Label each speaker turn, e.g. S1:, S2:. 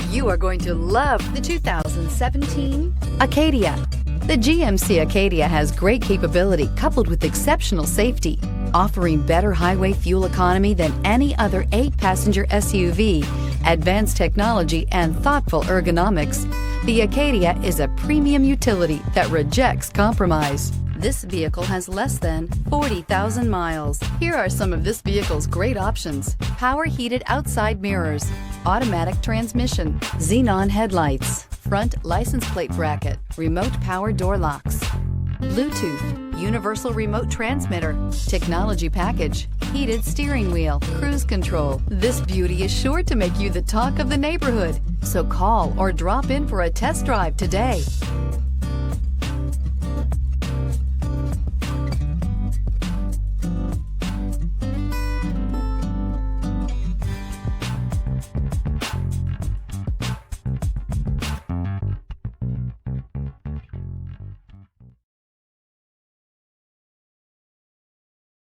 S1: You are going to love the 2017 Acadia. The GMC Acadia has great capability coupled with exceptional safety, offering better highway fuel economy than any other 8-passenger SUV, advanced technology, and thoughtful ergonomics. The Acadia is a premium utility that rejects compromise. This vehicle has less than 40,000 miles. Here are some of this vehicle's great options: power heated outside mirrors, automatic transmission, xenon headlights, front license plate bracket, remote power door locks, Bluetooth, universal remote transmitter, technology package, heated steering wheel, cruise control. This beauty is sure to make you the talk of the neighborhood. So call or drop in for a test drive today.